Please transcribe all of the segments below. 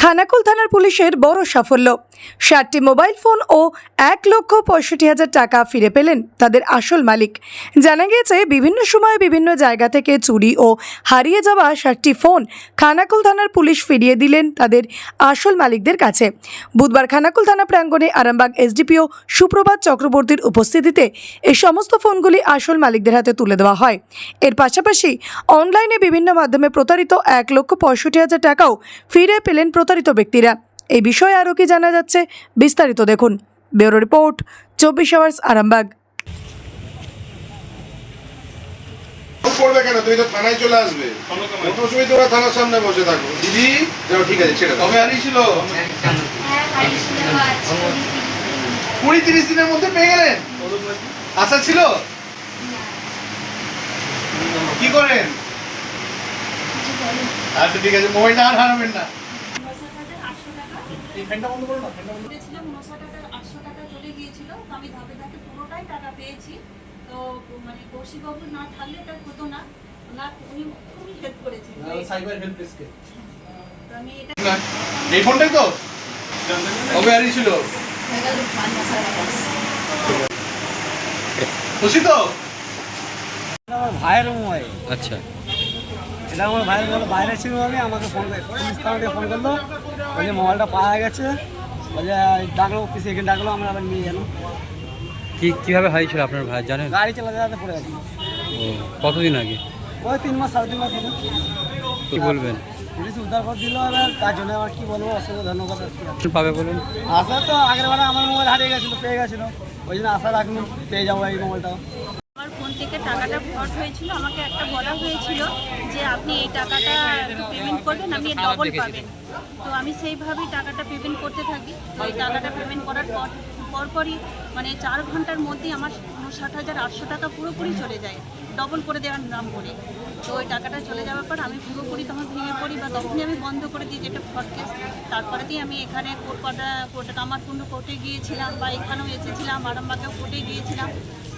খানাকুল থানার পুলিশের বড় সাফল্য। 60টি মোবাইল ফোন ও 1,65,000 টাকা ফিরে পেলেন তাদের আসল মালিক। জানা গিয়েছে বিভিন্ন সময়ে বিভিন্ন জায়গা থেকে চুরি ও হারিয়ে যাওয়া 60টি ফোন খানাকুল থানার পুলিশ ফিরিয়ে দিলেন তাদের আসল মালিকদের কাছে। বুধবার খানাকুল থানা প্রাঙ্গণে আরামবাগ এসডিপিও সুপ্রভাত চক্রবর্তীর উপস্থিতিতে এই সমস্ত ফোনগুলি আসল মালিকদের হাতে তুলে দেওয়া হয়। এর পাশাপাশি অনলাইনে বিভিন্ন মাধ্যমে প্রতারিত 1,65,000 টাকাও ফিরে পেলেন প্রতারিত ব্যক্তিরা। এই বিষয়ে আরও কি জানা যাচ্ছে বিস্তারিত দেখুন। Bureau report 24 hours Arambagh. করবে কেন? তুমি তো থানায় চলে আসবে। কোনো সময় তোমরা থানার সামনে বসে থাকো। দিদি যাও, ঠিক আছে, ছেড়ে দাও। কবে হারিয়েছিল? 20-30 দিনের মধ্যে পেয়ে গেলেন? আশা ছিল? কি করেন? আচ্ছা ঠিক আছে, মোবাইলটা আর হারাবেন না। ফ্যানটা বন্ধ করো না, ফ্যানটা বন্ধ করো। 800 টাকা চলে গিয়েছিল, তো আমি ধাপে ধাপে পুরোটাই টাকা পেয়েছি। তো মানে কৌশিকবাবু না থাকলে এটা হতো না, উনি খুবই হেল্প করেছেন। সাইবার হেল্প ডেস্কে তো আমি এটা এই ফোনটাই তো কবে হারিয়েছিল? খুশি তো? আমার ভাইয়ের মোবাইল। আচ্ছা, এটা আমার ভাইয়ের মোবাইল, বাইরে ছিল। আমাকে ফোন করে পুলিশ থানাতে ফোন করলো, বলছে মোবাইলটা পাওয়া গেছে, বলে ডাকলো, অফিসে এখানে ডাকলো, আমরা আবার নিয়ে গেলাম। কিভাবে হারিয়েছিল আপনার ভাই জানেন? গাড়ি চালাতে চালাতে পড়ে গেছে। ও কতদিন আগে? ওই 3 মাস 3.5 মাস হলো। কি বলবেন? পুলিশ উদ্ধার করে দিল, এবার তার জন্য আমার কি বলবো, অসংখ্য ধন্যবাদ। পাবে বলুন। আশা তো আগের বারে আমার মোবাইল হারিয়ে গেছিলো, পেয়ে গেছিলো, ওই জন্য আশা রাখলাম পেয়ে যাবো এই মোবাইলটাও। আমার ফোন থেকে টাকাটা ফ্রড হয়েছিল, আমাকে একটা বলা হয়েছিল যে আপনি এই টাকাটা একটু পেমেন্ট করবেন, আপনি ডবল পাবেন। তো আমি সেইভাবেই টাকাটা পেমেন্ট করতে থাকি। তো এই টাকাটা পেমেন্ট করার পরপরই মানে 4 ঘন্টার মধ্যেই আমার 59,800 টাকা পুরোপুরি চলে যায়, ডবল করে দেওয়ার নাম করে। তো ওই টাকাটা চলে যাওয়ার পর আমি পুরোপুরি তখন ভেঙে পড়ি, বা তখনই আমি বন্ধ করে দিই, যেটা ফ্রড কেস। তারপরেতেই আমি এখানে কোর্টে কামারকুণ্ড কোর্টে গিয়েছিলাম, বা এখানেও এসেছিলাম, আরামবাগেও কোর্টে গিয়েছিলাম।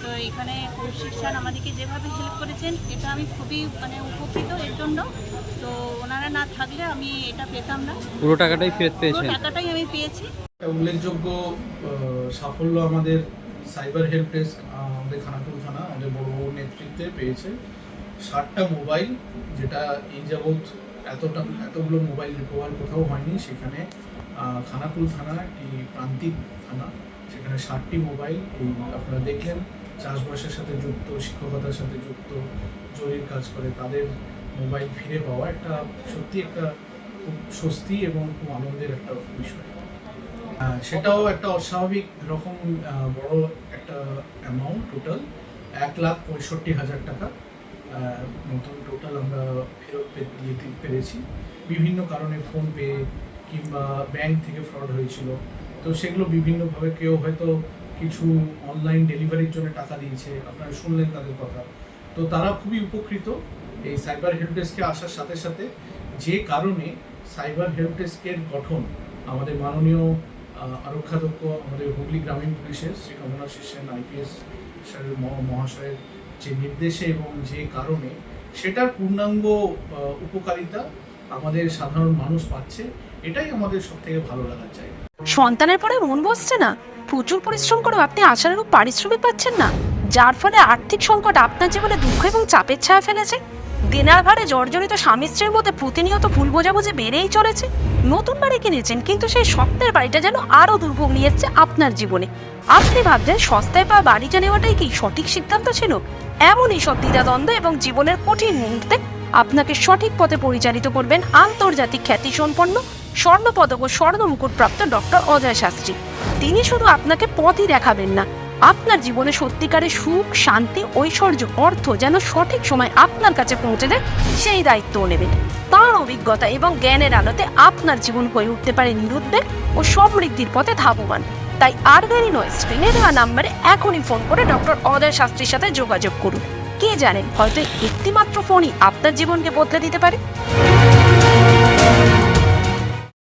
তো এখানে কৌশিক স্যার আমাদেরকে যেভাবে হেল্প করেছেন, এটা আমি খুবই মানে উপকৃত এর জন্য। তো ওনারা না থাকলে আমি এটা পেতাম না। পুরো টাকাটাই ফেরত পেয়েছেন? পুরো টাকাটাই আমি পেয়েছি। উল্লেখযোগ্য সাফল্য আমাদের সাইবার হেল্প ডেস্ক, আমাদের খানাকুল থানা আমাদের বড় নেতৃত্বে পেয়েছে। 60টা মোবাইল, যেটা এই যাবৎ এতগুলো মোবাইল রিকভার কোথাও হয়নি। সেখানে খানাকুল থানা একটি প্রান্তিক থানা, সেখানে 60টি মোবাইল, এই আপনারা দেখলেন, চাষবাসের সাথে যুক্ত, শিক্ষকতার সাথে যুক্ত, জরির কাজ করে, তাদের মোবাইল ফিরে পাওয়া একটা সত্যি একটা খুব স্বস্তি এবং খুব আনন্দের একটা বিষয়। সেটাও একটা অস্বাভাবিক রকম বড় একটা অ্যামাউন্ট, টোটাল 1,65,000 টাকা মতন টোটাল আমরা ফেরত দিতে পেরেছি। বিভিন্ন কারণে ফোন পে কিংবা ব্যাংক থেকে ফ্রড হয়েছিল, তো সেগুলো বিভিন্নভাবে কেউ হয়তো কিছু অনলাইন ডেলিভারির জন্য টাকা দিয়েছে, আপনারা শুনলেন তাদের কথা। তো তারা খুবই উপকৃত এই সাইবার হেল্প ডেস্কে আসার সাথে সাথে, যে কারণে সাইবার হেল্প ডেস্কের গঠন আমাদের মাননীয় আরক্ষাধ্যক্ষ আমাদের হুগলি গ্রামীণ পুলিশের শ্রী কমলাশী সেন IPS স্যারের মহাশয়ের যে নির্দেশে এবং যে কারণে, সেটার পূর্ণাঙ্গ উপকারিতা আমাদের সাধারণ মানুষ পাচ্ছে, এটাই আমাদের সবথেকে ভালো লাগার জায়গা। সন্তানের পরে মন বসছে না, প্রচুর পরিশ্রম করেও আপনি আশানুরূপ পারিশ্রমিক পাচ্ছেন না, যার ফলে আর্থিক সংকট আপনার জীবনে দুঃখ এবং চাপের ছায়া ফেলেছে। দিনার ভারে জর্জরিত স্বামী স্ত্রীর মধ্যে প্রতিনিয়ত ভুল বোঝাবুঝি বেড়েই চলেছে। নতুন বাড়ি কিনেছেন, কিন্তু সেই স্বপ্নের বাড়িটা যেন আরও দুর্ভোগ নিয়ে এসছে আপনার জীবনে। আপনি ভাবছেন সস্তায় পাওয়া বাড়িটা নেওয়াটাই কি সঠিক সিদ্ধান্ত ছিল? এমনই সব দ্বিধাদ্বন্দ্ব এবং জীবনের কঠিন মুহূর্তে আপনাকে সঠিক পথে পরিচালিত করবেন আন্তর্জাতিক খ্যাতিসম্পন্ন স্বর্ণপদক ও স্বর্ণ মুকুটপ্রাপ্ত ডক্টর অজয় শাস্ত্রী। তিনি শুধু আপনাকে পথই দেখাবেন না, আপনার জীবনে সত্যিকারের সুখ, শান্তি, ঐশ্বর্য, অর্থ যেন সঠিক সময় আপনার কাছে পৌঁছে দেয়, সেই দায়িত্বও নেবেন। তাঁর অভিজ্ঞতা এবং জ্ঞানের আলোতে আপনার জীবন হয়ে উঠতে পারে নিরুদ্বেগ ও সমৃদ্ধির পথে ধাবমান। তাই আর দেরি নয়, স্ক্রিনে দেওয়া নাম্বারে এখনই ফোন করে ডক্টর অজয় শাস্ত্রীর সাথে যোগাযোগ করুন। কে জানেন, হয়তো একটিমাত্র ফোনই আপনার জীবনকে বদলে দিতে পারে।